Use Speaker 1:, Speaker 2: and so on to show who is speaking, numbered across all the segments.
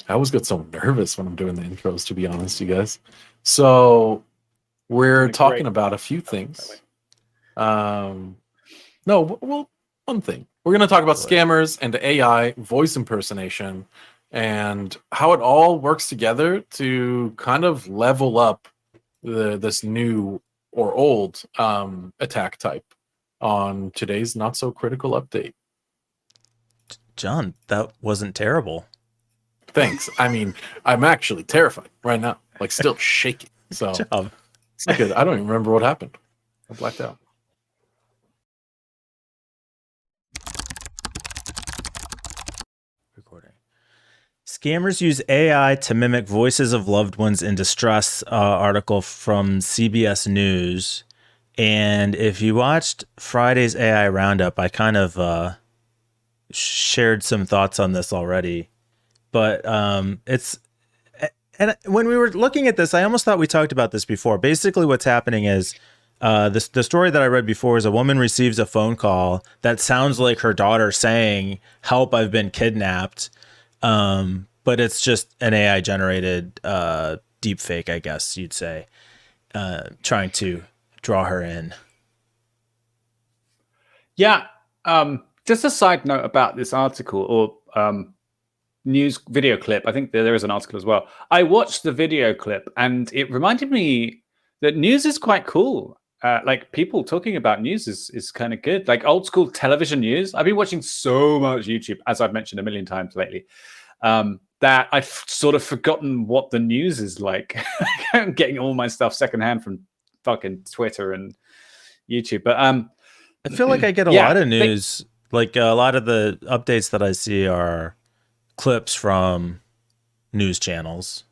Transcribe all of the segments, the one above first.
Speaker 1: I always get so nervous when I'm doing the intros, to be honest, you guys. So we're
Speaker 2: Doing a
Speaker 1: talking
Speaker 2: great
Speaker 1: about a
Speaker 2: job,
Speaker 1: few
Speaker 2: by the way.
Speaker 1: things. No, well, one thing. We're going to talk about scammers and AI voice impersonation and how it all works together to kind of level up this new or old attack type on today's not so critical update.
Speaker 3: John, that wasn't terrible.
Speaker 1: Thanks. I mean, I'm actually terrified right now, like still shaking. So
Speaker 3: Good job.
Speaker 1: it's not good. I don't even remember what happened. I blacked out.
Speaker 3: Recording. Scammers use AI to mimic voices of loved ones in distress. Article from CBS News. And if you watched Friday's AI Roundup, I kind of shared some thoughts on this already. But it's, and when we were looking at this, I almost thought we talked about this before. Basically, what's happening is the story that I read before is a woman receives a phone call that sounds like her daughter saying, "Help, I've been kidnapped." But it's just an AI generated deep fake, I guess you'd say, trying to draw her in.
Speaker 2: Yeah. Just a side note about this article or news video clip. I think there is an article as well. I watched the video clip and it reminded me that news is quite cool. Like people talking about news is kind of good. Like old school television news. I've been watching so much YouTube, as I've mentioned a million times lately, that I've sort of forgotten what the news is like. I'm getting all my stuff secondhand from fucking Twitter and YouTube. But
Speaker 3: I feel like I get a lot of news. Like a lot of the updates that I see are clips from news channels.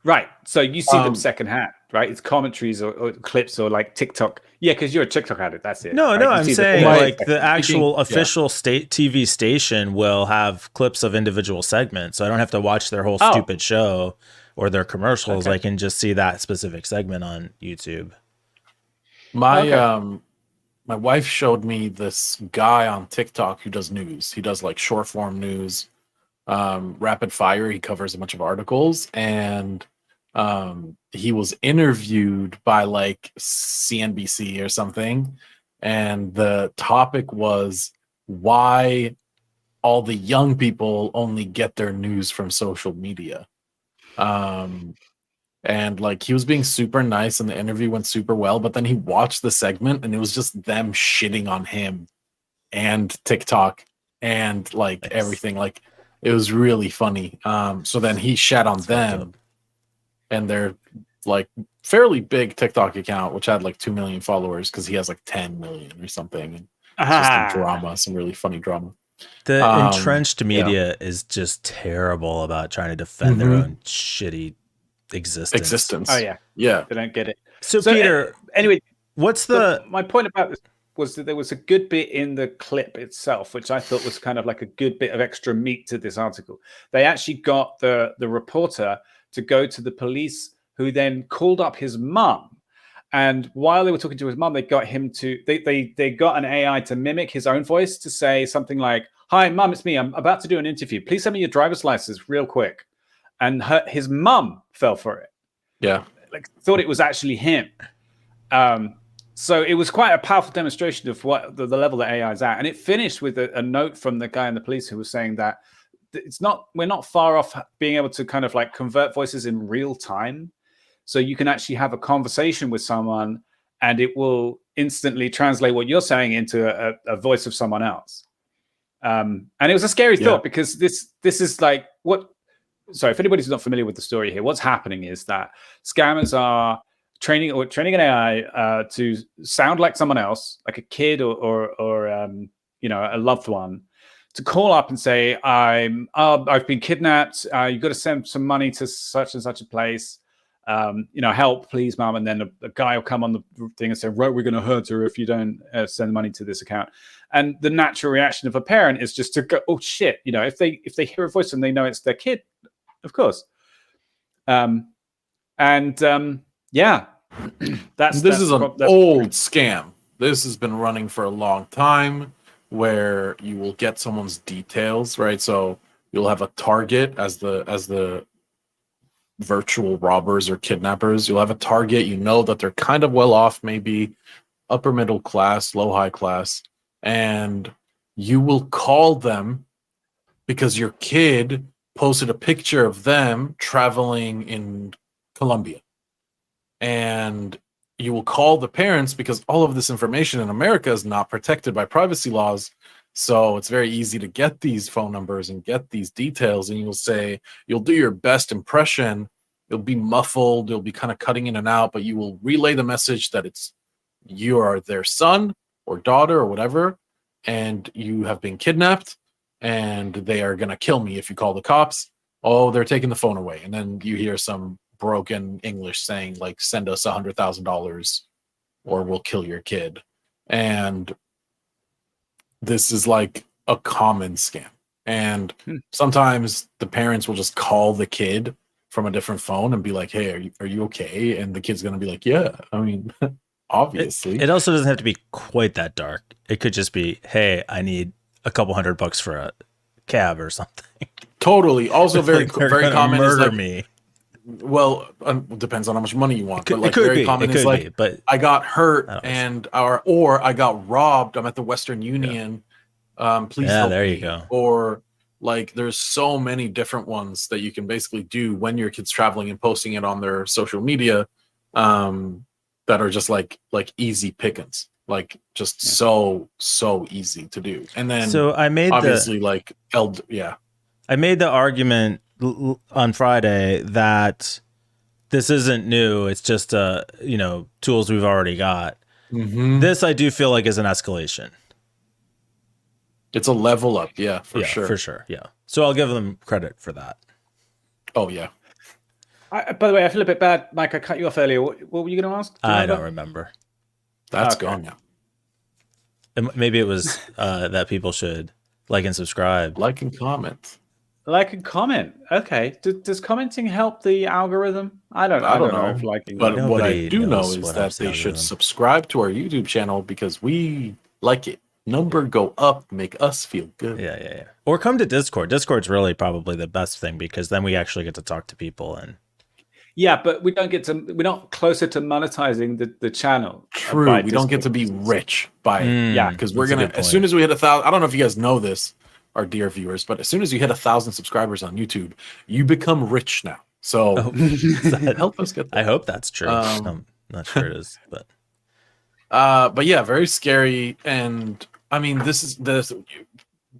Speaker 2: Right. So you see them secondhand, right? It's commentaries or clips or like TikTok. Yeah, because you're a TikTok addict. That's it.
Speaker 3: No,
Speaker 2: right?
Speaker 3: no, I'm saying like the actual official state TV station will have clips of individual segments. So I don't have to watch their whole stupid show or their commercials. Okay. I can just see that specific segment on YouTube.
Speaker 1: My wife showed me this guy on TikTok who does news. He does like short form news, rapid fire. He covers a bunch of articles, and he was interviewed by like CNBC or something, and the topic was why all the young people only get their news from social media. And like he was being super nice and the interview went super well, but then he watched the segment and it was just them shitting on him and TikTok and like everything. Like it was really funny. So then he shat on them and they're like fairly big TikTok account, which had like 2 million followers because he has like 10 million or something. And it's just a drama, some really funny drama.
Speaker 3: The entrenched media is just terrible about trying to defend their own shitty existence.
Speaker 2: Oh yeah, they don't get it.
Speaker 3: So Peter,
Speaker 2: anyway,
Speaker 3: what's
Speaker 2: my point about this was that there was a good bit in the clip itself, which I thought was kind of like a good bit of extra meat to this article. They actually got the reporter to go to the police, who then called up his mum. And while they were talking to his mum, they got him to they got an AI to mimic his own voice to say something like, "Hi, mum, it's me. I'm about to do an interview. Please send me your driver's license real quick." And his mum fell for it.
Speaker 1: Yeah,
Speaker 2: like thought it was actually him. So it was quite a powerful demonstration of what the level that AI is at. And it finished with a note from the guy in the police who was saying that we're not far off being able to kind of like convert voices in real time. So you can actually have a conversation with someone and it will instantly translate what you're saying into a voice of someone else. And it was a scary thought because this is like sorry, if anybody's not familiar with the story here, what's happening is that scammers are training an AI to sound like someone else, like a kid or a loved one, to call up and say, I've been kidnapped. You've got to send some money to such and such a place. Help, please, mom. And then a guy will come on the thing and say, right, we're going to hurt her if you don't send money to this account. And the natural reaction of a parent is just to go, oh shit, if they hear a voice and they know it's their kid, of course. This
Speaker 1: is an old scam. This has been running for a long time, where you will get someone's details, right? So You'll have a target as the virtual robbers or kidnappers. You'll have a target. You know that they're kind of well off, maybe upper middle class, low high class, and you will call them because your kid posted a picture of them traveling in Colombia. And you will call the parents because all of this information in America is not protected by privacy laws. So it's very easy to get these phone numbers and get these details. And you'll do your best impression. It'll be muffled. You'll be kind of cutting in and out, but you will relay the message that you are their son or daughter or whatever, and you have been kidnapped, and they are going to kill me if you call the cops. Oh, they're taking the phone away. And then you hear some broken English saying, like, send us $100,000 or we'll kill your kid. And this is like a common scam. And sometimes the parents will just call the kid from a different phone and be like, hey, are you okay? And the kid's going to be like, yeah, I mean, obviously.
Speaker 3: It also doesn't have to be quite that dark. It could just be, hey, I need a couple $100 for a cab or something.
Speaker 1: Totally. Also very
Speaker 3: Like they're
Speaker 1: very
Speaker 3: gonna
Speaker 1: common is
Speaker 3: murder
Speaker 1: like,
Speaker 3: me.
Speaker 1: well, depends on how much money you want. But
Speaker 3: It
Speaker 1: like
Speaker 3: could
Speaker 1: very
Speaker 3: be.
Speaker 1: common
Speaker 3: It
Speaker 1: is
Speaker 3: could
Speaker 1: like,
Speaker 3: be, but
Speaker 1: I got hurt
Speaker 3: I don't
Speaker 1: and or I got robbed. I'm at the Western Union. Please help
Speaker 3: there
Speaker 1: me.
Speaker 3: you go.
Speaker 1: Or like there's so many different ones that you can basically do when your kid's traveling and posting it on their social media, that are just like easy pickings. Like just so easy to do. And then
Speaker 3: So I made
Speaker 1: obviously
Speaker 3: I made the argument on Friday that this isn't new. It's just tools we've already got.
Speaker 1: Mm-hmm.
Speaker 3: This I do feel like is an escalation.
Speaker 1: It's a level up, for
Speaker 3: For sure. Yeah. So I'll give them credit for that.
Speaker 1: Oh yeah.
Speaker 2: By the way, I feel a bit bad, Mike. I cut you off earlier. What were you going to ask?
Speaker 3: I don't remember.
Speaker 1: That's gone now.
Speaker 3: Maybe it was that people should like and subscribe.
Speaker 1: Like and comment.
Speaker 2: Like and comment. Okay. Does commenting help the algorithm? I don't know if liking.
Speaker 1: But what I
Speaker 3: Nobody
Speaker 1: do know
Speaker 3: knows
Speaker 1: is
Speaker 3: what
Speaker 1: that
Speaker 3: helps the
Speaker 1: they should
Speaker 3: algorithm.
Speaker 1: subscribe to our YouTube channel because we like it. Number go up, make us feel good.
Speaker 3: Yeah. Or come to Discord. Discord's really probably the best thing because then we actually get to talk to people and.
Speaker 2: Yeah, but we're not closer to monetizing the channel.
Speaker 1: True. We don't get to be rich by it.
Speaker 2: Yeah,
Speaker 1: because we're gonna as soon as we hit 1,000. I don't know if you guys know this, our dear viewers, but as soon as you hit 1,000 subscribers on YouTube, you become rich now. So help us get there.
Speaker 3: I hope that's true. I'm not sure it is, but
Speaker 1: yeah, very scary. And I mean,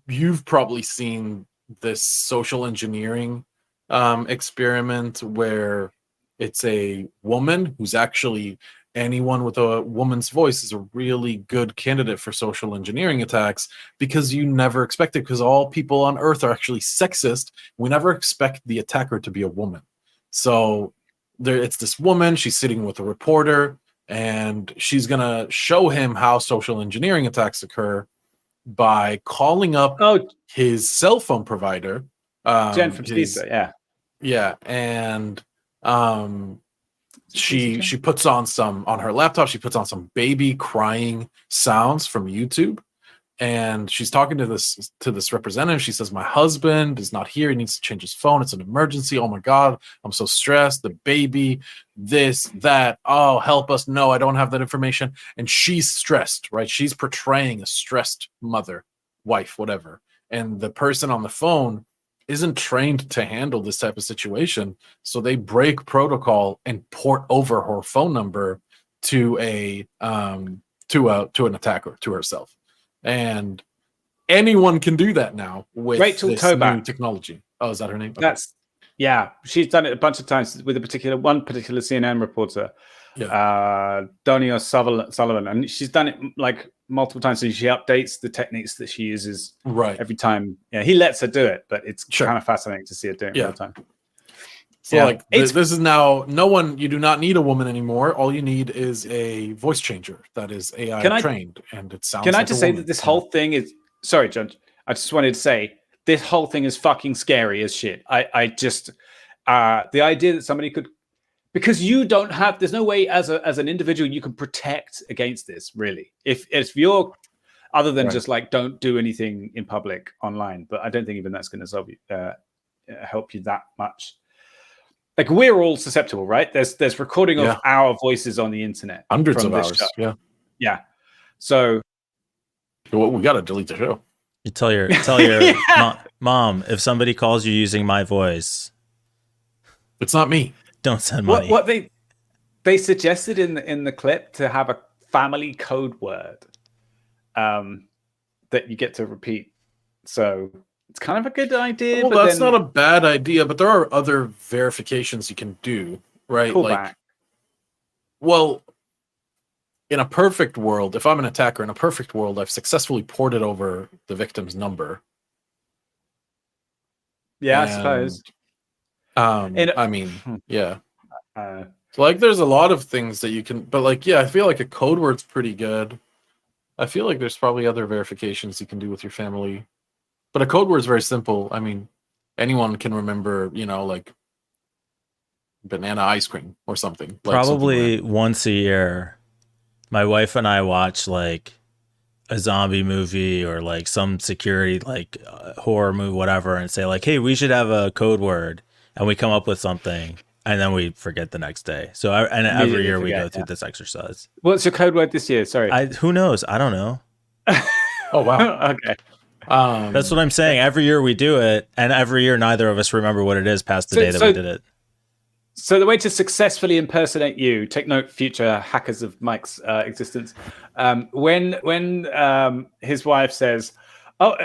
Speaker 1: you've probably seen this social engineering experiment where it's a woman who's actually anyone with a woman's voice is a really good candidate for social engineering attacks because you never expect it because all people on earth are actually sexist. We never expect the attacker to be a woman. So it's this woman, she's sitting with a reporter and she's going to show him how social engineering attacks occur by calling up his cell phone provider.
Speaker 2: Jen from CISA,
Speaker 1: yeah, and she puts on on her laptop. She puts on some baby crying sounds from YouTube, and she's talking to this representative. She says, "My husband is not here. He needs to change his phone. It's an emergency. Oh my God, I'm so stressed. The baby, this, that. Oh, help us! No, I don't have that information." And she's stressed, right? She's portraying a stressed mother, wife, whatever. And the person on the phone isn't trained to handle this type of situation, so they break protocol and port over her phone number to an attacker, to herself. And anyone can do that now with
Speaker 2: Rachel
Speaker 1: this
Speaker 2: Toback.
Speaker 1: new technology. Oh, is that her name? Okay.
Speaker 2: She's done it a bunch of times with one particular CNN reporter, Donny O'Sullivan, and she's done it like multiple times. And she updates the techniques that she uses every time. Yeah, he lets her do it, but it's kind of fascinating to see her do it all the time.
Speaker 1: So this is now you do not need a woman anymore. All you need is a voice changer that is AI trained, and it sounds.
Speaker 2: Can I just say that this whole thing is? Sorry, John. I just wanted to say this whole thing is fucking scary as shit. I just the idea that somebody could, because you don't have, there's no way as an individual you can protect against this really. If you're other than
Speaker 1: Right.
Speaker 2: just like don't do anything in public online. But I don't think even that's going to solve you, help you that much. Like we're all susceptible, right? There's recording of our voices on the internet,
Speaker 1: hundreds
Speaker 2: from
Speaker 1: of
Speaker 2: this
Speaker 1: hours.
Speaker 2: show. Yeah. So
Speaker 1: Well, we got to delete the show.
Speaker 3: You tell your mom, if somebody calls you using my voice,
Speaker 1: It's not me.
Speaker 3: don't send money.
Speaker 2: what they suggested in the clip to have a family code word that you get to repeat. So it's kind of a good idea.
Speaker 1: Well,
Speaker 2: but
Speaker 1: that's
Speaker 2: then
Speaker 1: not a bad idea, but there are other verifications you can do, right?
Speaker 2: pull
Speaker 1: Like,
Speaker 2: back.
Speaker 1: well, in a perfect world, if I'm an attacker, in a perfect world, I've successfully ported over the victim's number.
Speaker 2: Yeah, I
Speaker 1: And,
Speaker 2: suppose.
Speaker 1: I mean, yeah.
Speaker 2: Uh,
Speaker 1: So, like, there's a lot of things that you can, but like, yeah, I feel like a code word's pretty good. I feel like there's probably other verifications you can do with your family, but a code word's very simple. I mean, anyone can remember, you know, like banana ice cream or something. Like
Speaker 3: Probably
Speaker 1: something
Speaker 3: once a year, my wife and I watch like a zombie movie or like some security like horror movie, whatever, and say like, "Hey, we should have a code word," and we come up with something, and then we forget the next day. So every year we go through this exercise.
Speaker 2: what's your code word this year? Sorry.
Speaker 3: Who knows? I don't know.
Speaker 1: Oh wow.
Speaker 2: Okay.
Speaker 3: That's what I'm saying. Every year we do it, and every year neither of us remember what it is past the day that we did it.
Speaker 2: So the way to successfully impersonate you, take note, future hackers of Mike's existence, when his wife says, "Oh,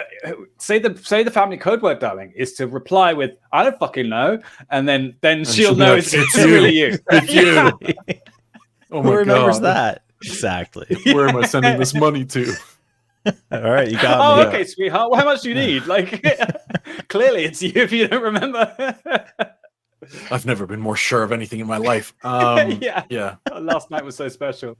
Speaker 2: say the family code word, darling," is to reply with, "I don't fucking know," and then she'll know
Speaker 1: like,
Speaker 2: it's really you.
Speaker 1: It's you. Oh
Speaker 3: Who
Speaker 1: my
Speaker 3: remembers
Speaker 1: God.
Speaker 3: that? Exactly.
Speaker 1: Where am I sending this money to?
Speaker 3: All right, you got
Speaker 2: Oh,
Speaker 3: me.
Speaker 2: okay, sweetheart. Well, how much do you need? Like, clearly it's you if you don't remember.
Speaker 1: I've never been more sure of anything in my life.
Speaker 2: Yeah.
Speaker 1: Yeah.
Speaker 2: Last night was so special.